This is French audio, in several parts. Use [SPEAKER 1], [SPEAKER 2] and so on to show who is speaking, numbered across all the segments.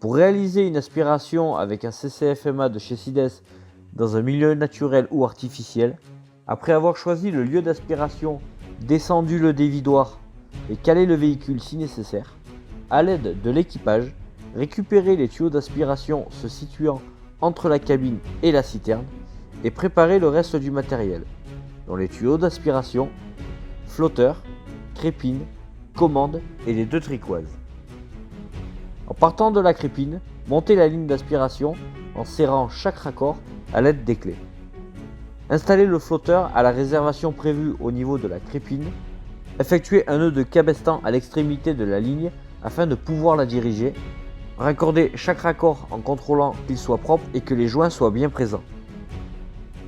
[SPEAKER 1] Pour réaliser une aspiration avec un CCFMA de chez Sides dans un milieu naturel ou artificiel, après avoir choisi le lieu d'aspiration, descendu le dévidoir et calé le véhicule si nécessaire, à l'aide de l'équipage, récupérer les tuyaux d'aspiration se situant entre la cabine et la citerne et préparer le reste du matériel, dont les tuyaux d'aspiration, flotteurs, crépines, commandes et les 2 tricoises. En partant de la crépine, montez la ligne d'aspiration en serrant chaque raccord à l'aide des clés. Installez le flotteur à la réservation prévue au niveau de la crépine. Effectuez un nœud de cabestan à l'extrémité de la ligne afin de pouvoir la diriger. Raccordez chaque raccord en contrôlant qu'il soit propre et que les joints soient bien présents.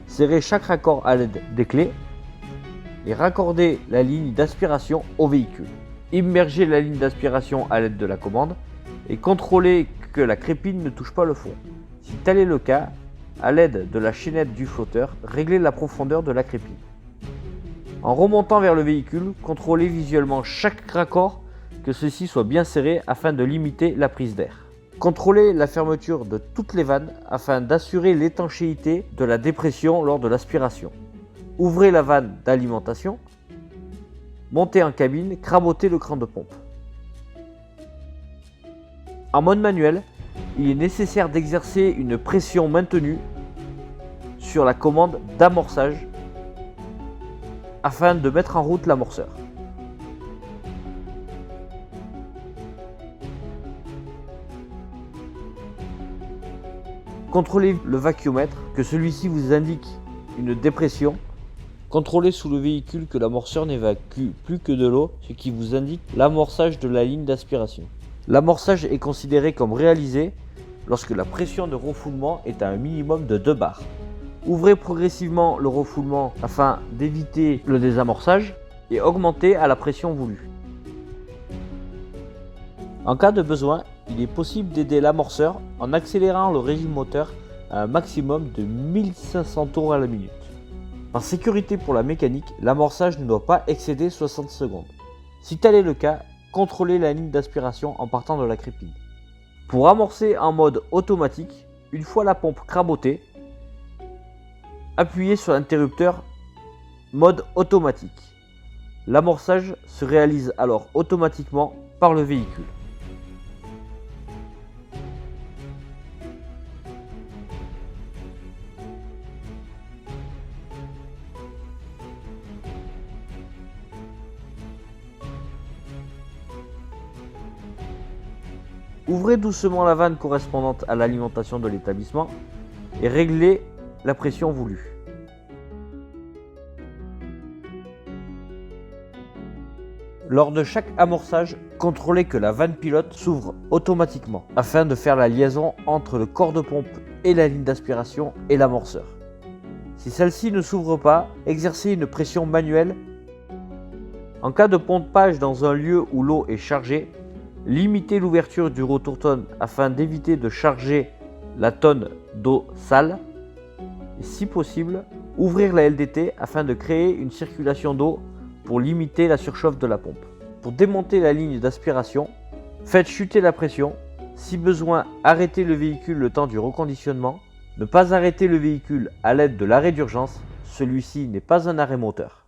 [SPEAKER 1] Serrez chaque raccord à l'aide des clés et raccordez la ligne d'aspiration au véhicule. Immergez la ligne d'aspiration à l'aide de la commande et contrôlez que la crépine ne touche pas le fond. Si tel est le cas, à l'aide de la chaînette du flotteur, réglez la profondeur de la crépine. En remontant vers le véhicule, contrôlez visuellement chaque raccord, que ceux-ci soient bien serrés afin de limiter la prise d'air. Contrôlez la fermeture de toutes les vannes afin d'assurer l'étanchéité de la dépression lors de l'aspiration. Ouvrez la vanne d'alimentation, montez en cabine, crabotez le cran de pompe. En mode manuel, il est nécessaire d'exercer une pression maintenue sur la commande d'amorçage afin de mettre en route l'amorceur. Contrôlez le vacuomètre, que celui-ci vous indique une dépression. Contrôlez sous le véhicule que l'amorceur n'évacue plus que de l'eau, ce qui vous indique l'amorçage de la ligne d'aspiration. L'amorçage est considéré comme réalisé lorsque la pression de refoulement est à un minimum de 2 bars. Ouvrez progressivement le refoulement afin d'éviter le désamorçage et augmentez à la pression voulue. En cas de besoin, il est possible d'aider l'amorceur en accélérant le régime moteur à un maximum de 1500 tours à la minute. Par sécurité pour la mécanique, l'amorçage ne doit pas excéder 60 secondes. Si tel est le cas, contrôlez la ligne d'aspiration en partant de la crépine. Pour amorcer en mode automatique, une fois la pompe crabotée, appuyez sur l'interrupteur mode automatique. L'amorçage se réalise alors automatiquement par le véhicule. Ouvrez doucement la vanne correspondante à l'alimentation de l'établissement et réglez la pression voulue. Lors de chaque amorçage, contrôlez que la vanne pilote s'ouvre automatiquement afin de faire la liaison entre le corps de pompe et la ligne d'aspiration et l'amorceur. Si celle-ci ne s'ouvre pas, exercez une pression manuelle. En cas de pompage dans un lieu où l'eau est chargée, limitez l'ouverture du rotour-tonne afin d'éviter de charger la tonne d'eau sale. Et si possible, ouvrir la LDT afin de créer une circulation d'eau pour limiter la surchauffe de la pompe. Pour démonter la ligne d'aspiration, faites chuter la pression. Si besoin, arrêtez le véhicule le temps du reconditionnement. Ne pas arrêter le véhicule à l'aide de l'arrêt d'urgence, celui-ci n'est pas un arrêt moteur.